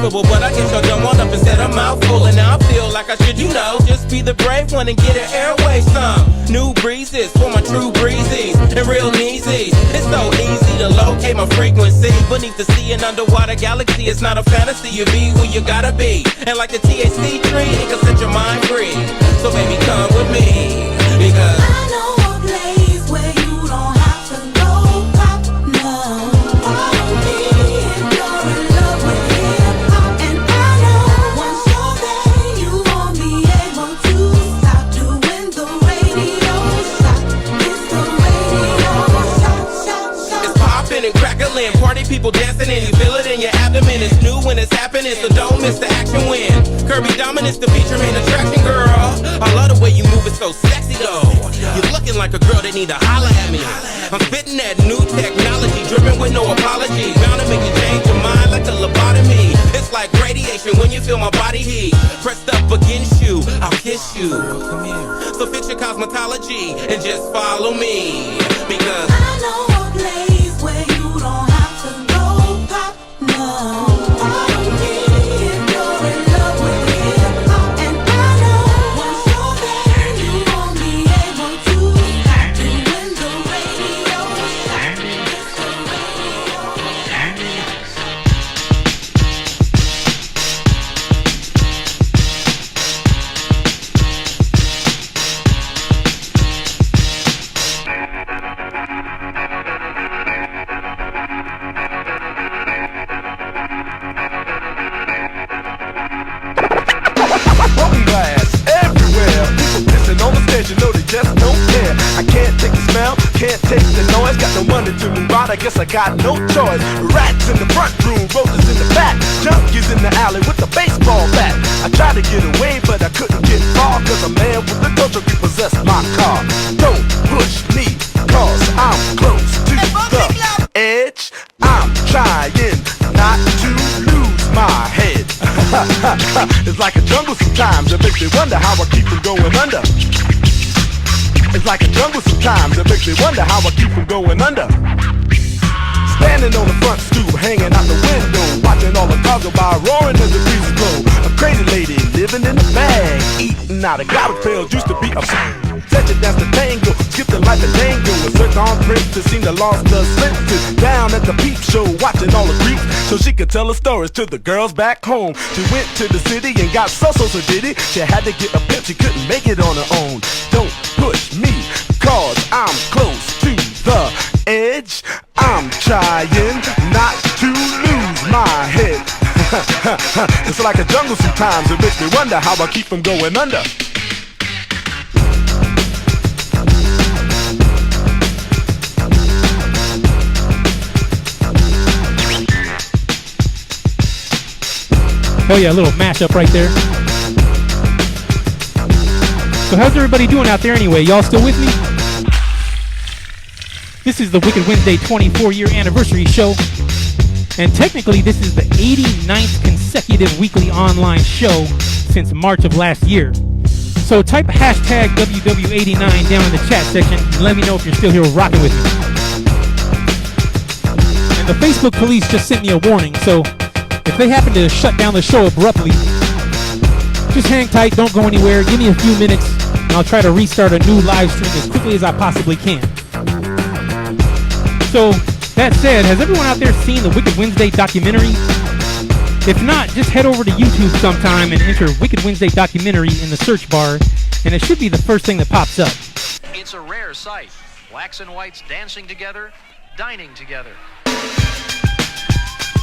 But I guess y'all done one up and said a mouthful, and now I feel like I should, just be the brave one and get an airway some new breezes for my true breezies and real kneesies. It's so easy to locate my frequency beneath the sea and underwater galaxy. It's not a fantasy, you be who you gotta be, and like the THC tree, it can set your mind free. So baby, come with me, because I know a place where you don't have to go pop, no. Party people dancing and you feel it in your abdomen. It's new when it's happening, so don't miss the action win. Kirby dominance, the feature main attraction, girl. I love the way you move, it's so sexy though. You're looking like a girl that need to holler at me. I'm spitting that new technology, driven with no apology. Bound to make you change your mind like a lobotomy. It's like radiation when you feel my body heat. Pressed up against you, I'll kiss you. So fix your cosmetology and just follow me, because I know a place where you don't have to go pop, no. You know they just don't care. I can't take the smell, can't take the noise. Got no money to move out, I guess I got no choice. Rats in the front room, roses in the back, junkies in the alley with a baseball bat. I tried to get away, but I couldn't get far, cause a man with a culture repossessed my car. Don't push me, cause I'm close to the edge. I'm trying not to lose my head. It's like a jungle sometimes, it makes me wonder how I keep from going under. It's like a jungle sometimes, it makes me wonder how I keep from going under. Standing on the front stoop, hanging out the window, watching all the cars go by, roaring as the breeze blow. A crazy lady living in the bag, eating out of garbage pails, used to be a said you dance the tango, skip the life and tango. A certain princess seemed to lost the senses. Down at the peep show, watching all the creeps, so she could tell her stories to the girls back home. She went to the city and got so did it. She had to get a pimp, she couldn't make it on her own. Don't push me, cause I'm close to the edge. I'm trying not head. It's like a jungle sometimes. It makes me wonder how I keep from going under. Oh yeah, a little mashup right there. So how's everybody doing out there anyway? Y'all still with me? This is the Wicked Wednesday 24-year anniversary show. And technically this is the 89th consecutive weekly online show since March of last year. So type hashtag WW89 down in the chat section and let me know if you're still here rocking with me. And the Facebook police just sent me a warning, so if they happen to shut down the show abruptly, just hang tight, don't go anywhere, give me a few minutes, and I'll try to restart a new live stream as quickly as I possibly can. So, that said, has everyone out there seen the Wicked Wednesday documentary? If not, just head over to YouTube sometime and enter Wicked Wednesday documentary in the search bar, and it should be the first thing that pops up. It's a rare sight. Blacks and whites dancing together, dining together.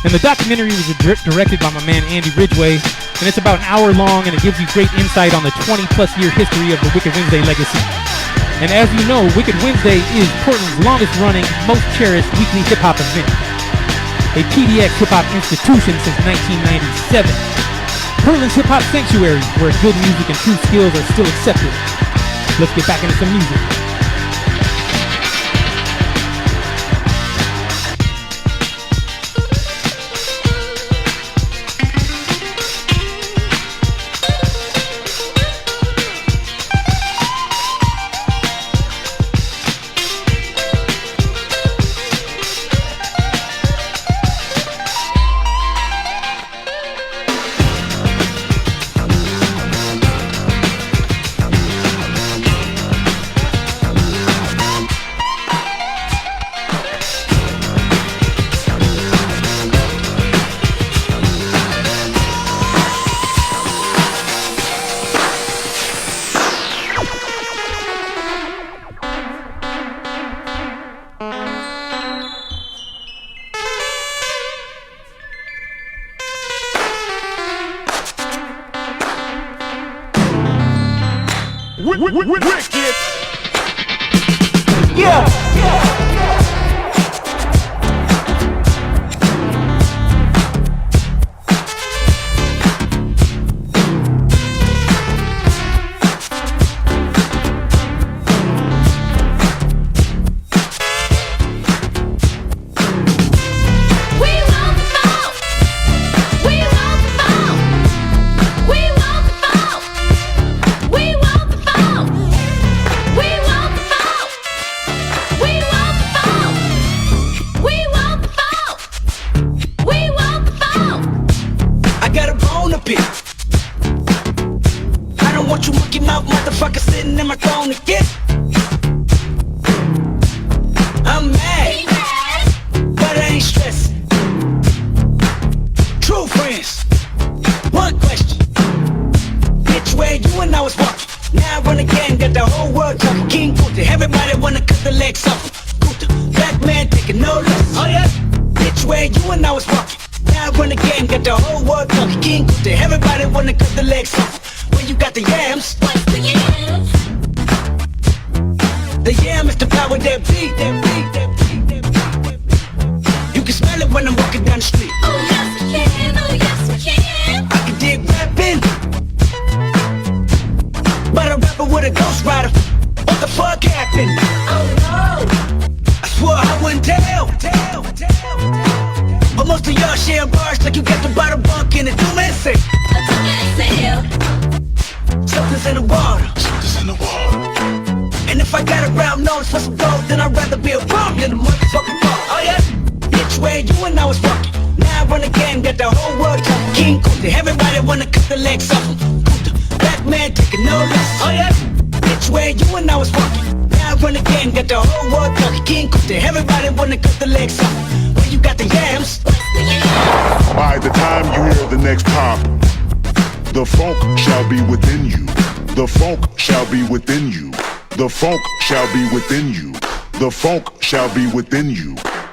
And the documentary was directed by my man Andy Ridgway, and it's about an hour long, and it gives you great insight on the 20-plus year history of the Wicked Wednesday legacy. And as you know, Wicked Wednesday is Portland's longest-running, most cherished weekly hip-hop event. A PDX hip-hop institution since 1997. Portland's hip-hop sanctuary, where good music and true skills are still accepted. Let's get back into some music. Wicked. Yeah.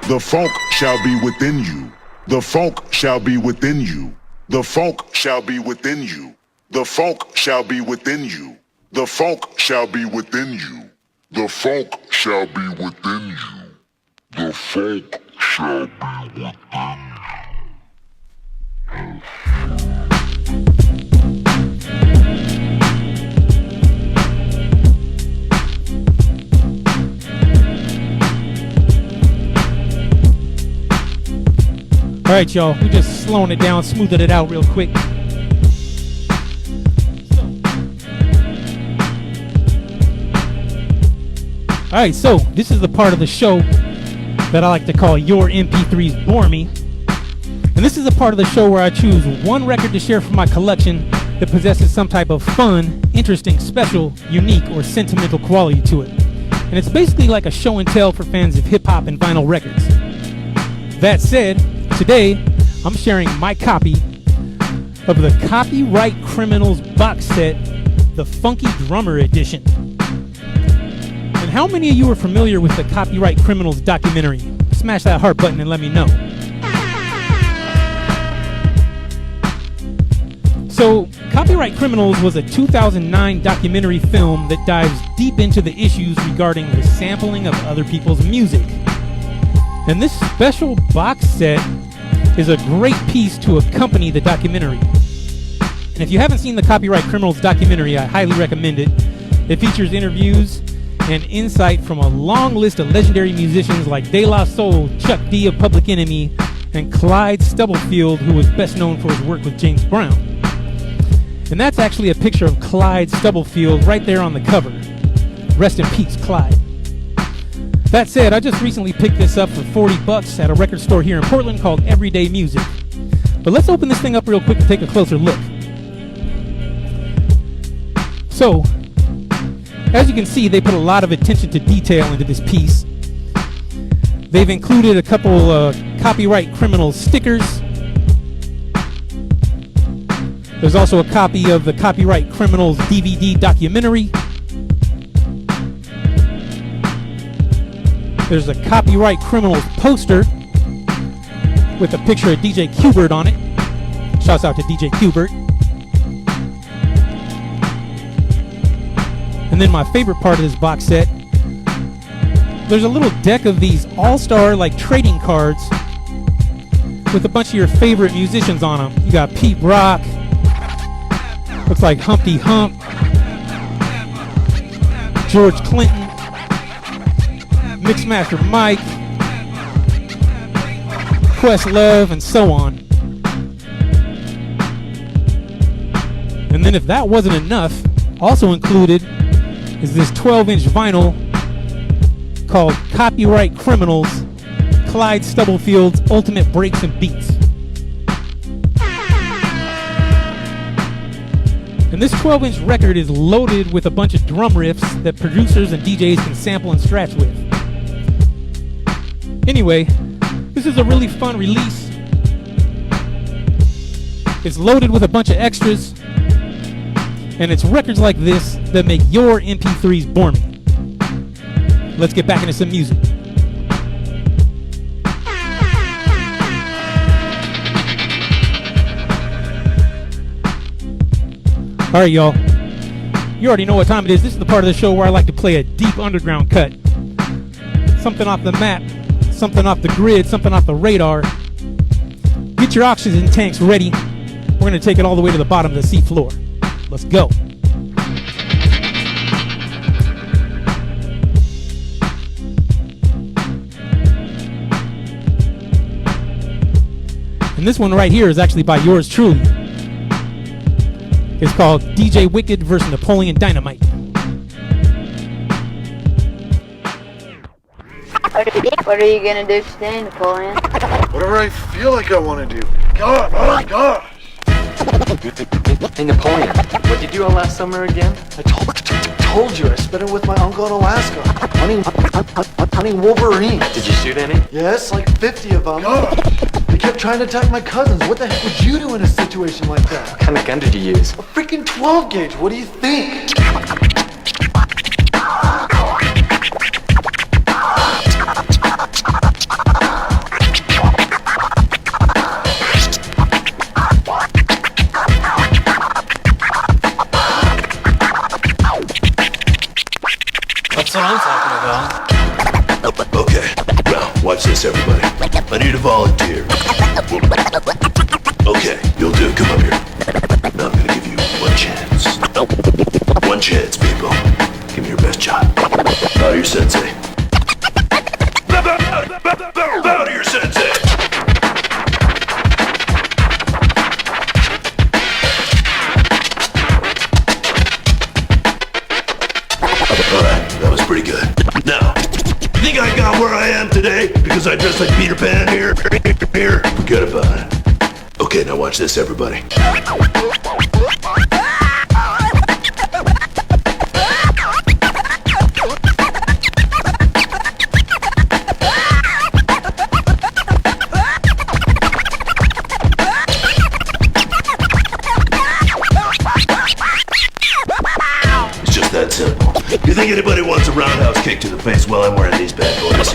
The funk shall be within you. The funk shall be within you. The funk shall be within you. The funk shall be within you. The funk shall be within you. The funk shall be within you. The funk shall be within you. All right, y'all, we're just slowing it down, smoothing it out real quick. All right, so this is the part of the show that I like to call Your MP3s Bore Me. And this is the part of the show where I choose one record to share from my collection that possesses some type of fun, interesting, special, unique, or sentimental quality to it. And it's basically like a show and tell for fans of hip-hop and vinyl records. That said, today I'm sharing my copy of the Copyright Criminals box set, the Funky Drummer Edition. And how many of you are familiar with the Copyright Criminals documentary? Smash that heart button and let me know. So, Copyright Criminals was a 2009 documentary film that dives deep into the issues regarding the sampling of other people's music. And this special box set is a great piece to accompany the documentary. And if you haven't seen the Copyright Criminals documentary, I highly recommend it. It features interviews and insight from a long list of legendary musicians like De La Soul, Chuck D of Public Enemy, and Clyde Stubblefield, who was best known for his work with James Brown. And that's actually a picture of Clyde Stubblefield right there on the cover. Rest in peace, Clyde. That said, I just recently picked this up for $40 at a record store here in Portland called Everyday Music. But let's open this thing up real quick to take a closer look. So, as you can see, they put a lot of attention to detail into this piece. They've included a couple Copyright Criminals stickers. There's also a copy of the Copyright Criminals DVD documentary. There's a Copyright Criminals poster with a picture of DJ q-Bert on it. Shouts out to DJ q-Bert. And then my favorite part of this box set, there's a little deck of these all-star like trading cards with a bunch of your favorite musicians on them. You got Pete Rock, looks like Humpty Hump, George Clinton, Mixmaster Mike, Questlove, and so on. And then if that wasn't enough, also included is this 12-inch vinyl called Copyright Criminals, Clyde Stubblefield's Ultimate Breaks and Beats. And this 12-inch record is loaded with a bunch of drum riffs that producers and DJs can sample and scratch with. Anyway, this is a really fun release. It's loaded with a bunch of extras, and it's records like this that make your MP3s bore me. Let's get back into some music. All right, y'all. You already know what time it is. This is the part of the show where I like to play a deep underground cut. Something off the map, something off the grid, something off the radar. Get your oxygen tanks ready. We're going to take it all the way to the bottom of the sea floor. Let's go. And this one right here is actually by yours truly. It's called DJ Wicked vs. Napoleon Dynamite. What are you gonna do today, Napoleon? Whatever I feel like I want to do. God, oh my gosh! Hey Napoleon, what did you do all last summer again? I told you, I spent it with my uncle in Alaska. Hunting wolverines. Did you shoot any? Yes, like 50 of them. God. They kept trying to attack my cousins. What the heck would you do in a situation like that? What kind of gun did you use? A freaking 12 gauge. What do you think? what I'm talking about. Okay, now watch this, everybody. I need a volunteer. Okay, you'll do. Come up here. Now I'm gonna give you one chance. One chance, people. Give me your best shot. Bow to your sensei. Bow to your sensei. Alright, that was pretty good. Now, you think I got where I am today because I dressed like Peter Pan here? Forget about it. Okay, now watch this, everybody. It's just that simple. You think anybody wants a roundhouse kick to the face while I'm wearing these bad boys?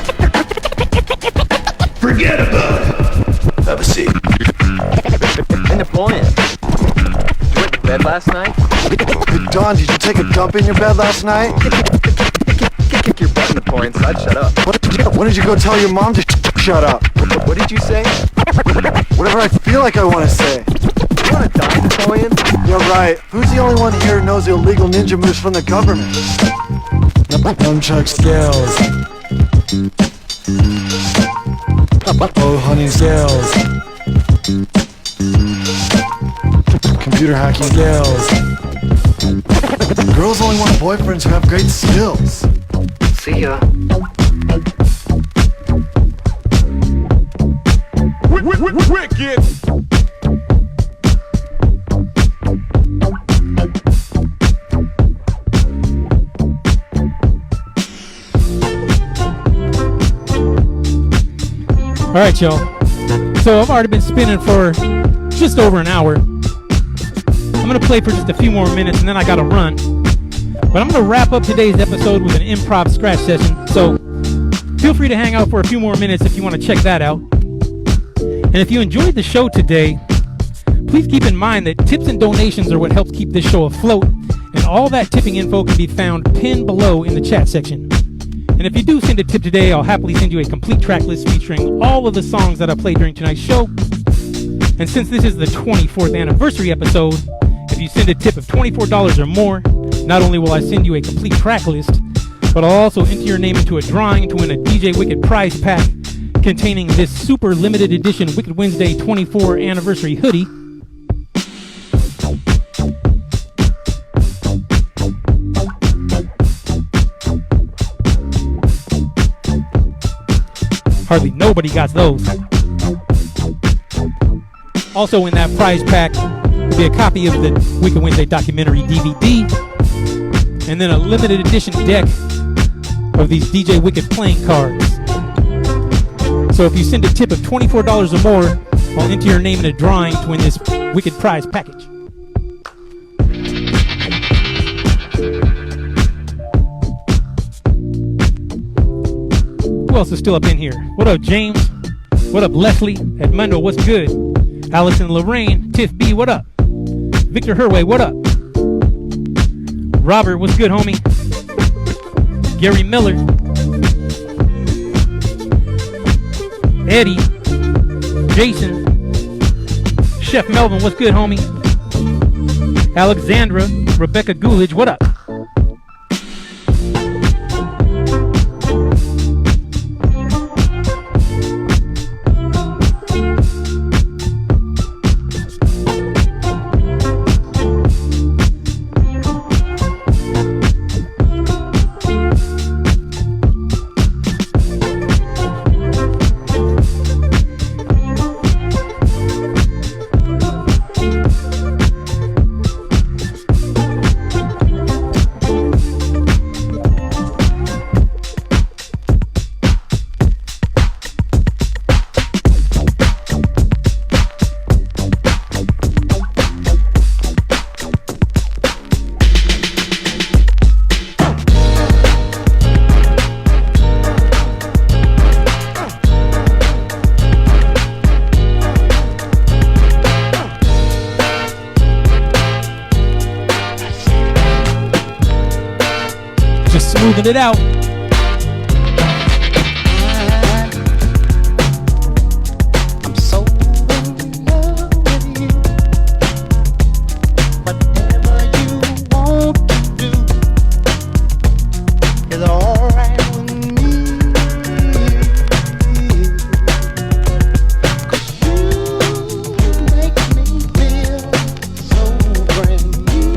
Forget about it. Have a seat. Hey, Napoleon. You went to bed last night? Hey, Don, did you take a dump in your bed last night? Kick your butt, Napoleon, so I'd shut up. When did you go tell your mom to shut up? What did you say? Whatever I feel like I want to say. You want to die, Napoleon? You're right. Who's the only one here who knows the illegal ninja moves from the government? Nunchuck scales. Oh, honey scales. Computer hacking skills. Girls only want boyfriends who have great skills. See ya. Wicked. All right, y'all. So I've already been spinning for just over an hour. I'm going to play for just a few more minutes and then I got to run. But I'm going to wrap up today's episode with an improv scratch session. So feel free to hang out for a few more minutes if you want to check that out. And if you enjoyed the show today, please keep in mind that tips and donations are what helps keep this show afloat. And all that tipping info can be found pinned below in the chat section. And if you do send a tip today, I'll happily send you a complete track list featuring all of the songs that I played during tonight's show. And since this is the 24th anniversary episode, if you send a tip of $24 or more, not only will I send you a complete track list, but I'll also enter your name into a drawing to win a DJ Wicked prize pack containing this super limited edition Wicked Wednesday 24 anniversary hoodie. Hardly nobody got those. Also in that prize pack will be a copy of the Wicked Wednesday documentary DVD, and then a limited edition deck of these DJ Wicked playing cards. So if you send a tip of $24 or more, I'll enter your name in a drawing to win this Wicked prize package. Who else is still up in here? What up, James? What up, Leslie? Edmundo, what's good? Allison Lorraine, Tiff B, what up? Victor Herway, what up? Robert, what's good, homie? Gary Miller. Eddie. Jason. Chef Melvin, what's good, homie? Alexandra. Rebecca Coolidge, what up? smoothing it out. I'm so in love with you. Whatever you want to do is alright with me. 'Cause you make me feel so brand new.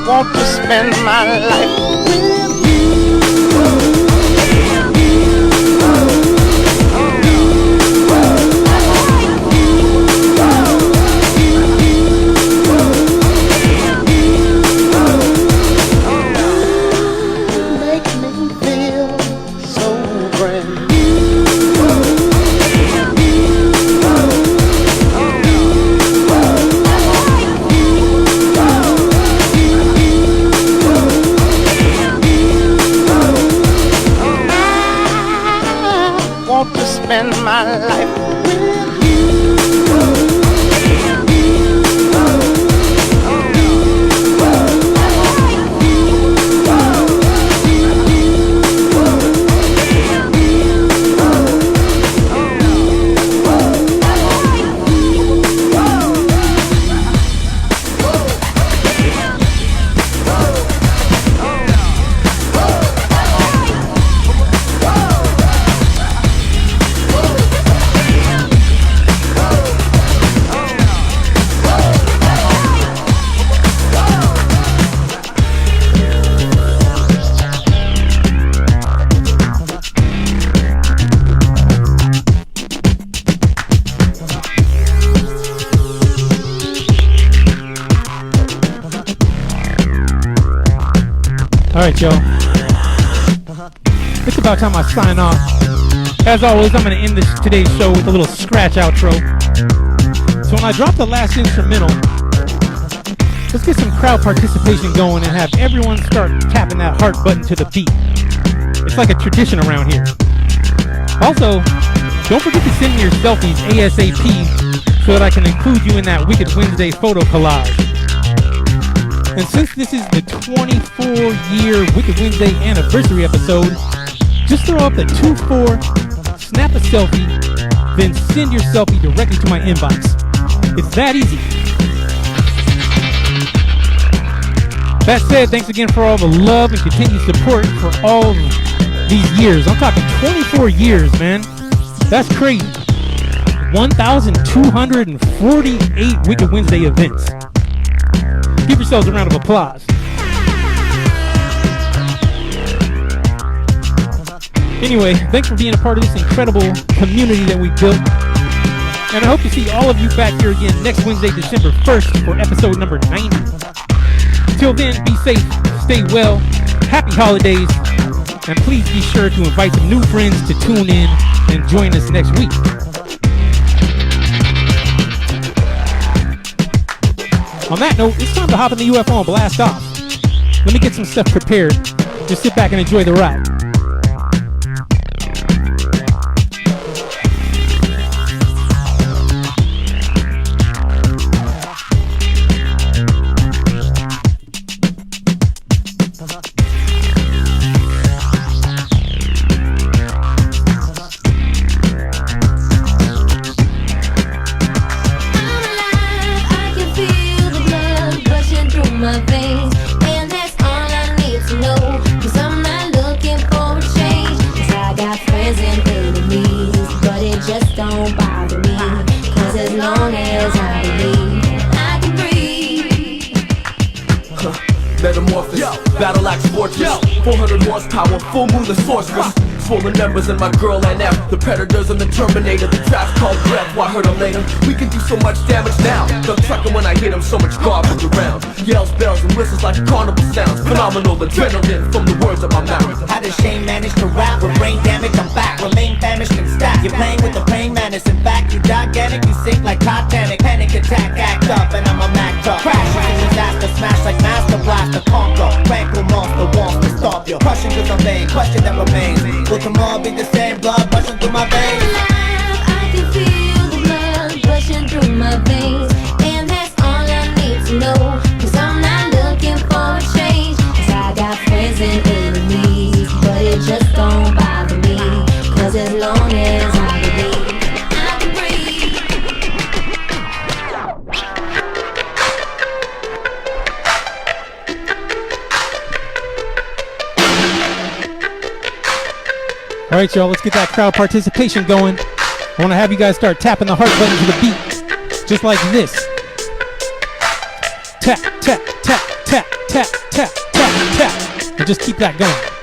Want to spend my life with you. Make me feel so brand new. Want to spend my life with you. All right, y'all. It's about time I sign off. As always, I'm going to end today's show with a little scratch outro. So when I drop the last instrumental, let's get some crowd participation going and have everyone start tapping that heart button to the beat. It's like a tradition around here. Also, don't forget to send me your selfies ASAP so that I can include you in that Wicked Wednesday photo collage. And since this is the 24-year Wicked Wednesday anniversary episode, just throw up the 2-4, snap a selfie, then send your selfie directly to my inbox. It's that easy. That said, thanks again for all the love and continued support for all these years. I'm talking 24 years, man. That's crazy. 1,248 Wicked Wednesday events. Give yourselves a round of applause. Anyway, thanks for being a part of this incredible community that we built. And I hope to see all of you back here again next Wednesday, December 1st for episode number 90. Till then, be safe, stay well, happy holidays, and please be sure to invite some new friends to tune in and join us next week. On that note, it's time to hop in the UFO and blast off. Let me get some stuff prepared. Just sit back and enjoy the ride. My veins, and that's all I need to know. 'Cause I'm not looking for a change. 'Cause I got friends and enemies, but it just don't bother me. 'Cause as long as I believe, I can breathe. Metamorphosis, battle axe fortress, 400 horsepower, full moon the sorceress. Swollen members and my girl NF, the predators and the terminator, the trap's called breath, why hurt them later? We can do so much damage now. They'll truck them when I hit them, so much garbage around. Yells, bells, and whistles like carnival sounds. Phenomenal adrenaline from the words of my mouth. How does Shane manage to rap with brain damage? I'm back, remain famished and stacked. You're playing with the pain madness. In fact, you gigantic, you sink like Titanic. Panic attack, act up, and I'm a Mac truck. Crash into disaster, smash like Master Blaster. Conquer, rankle monster wants to stop you. Crushing 'cause I'm vain, question that remains. Will tomorrow be the same? Blood rushing through my veins. All right, y'all, let's get that crowd participation going. I want to have you guys start tapping the heart button to the beat, just like this. Tap, tap, tap, tap, tap, tap, tap, tap, and just keep that going.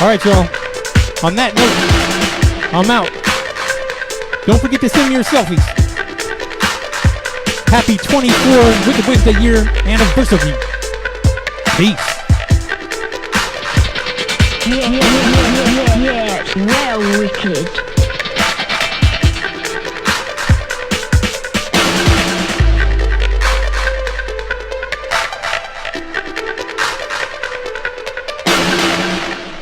All right, y'all. On that note, I'm out. Don't forget to send me your selfies. Happy 24 WickedWicked year anniversary. Peace. Yeah, well, wicked.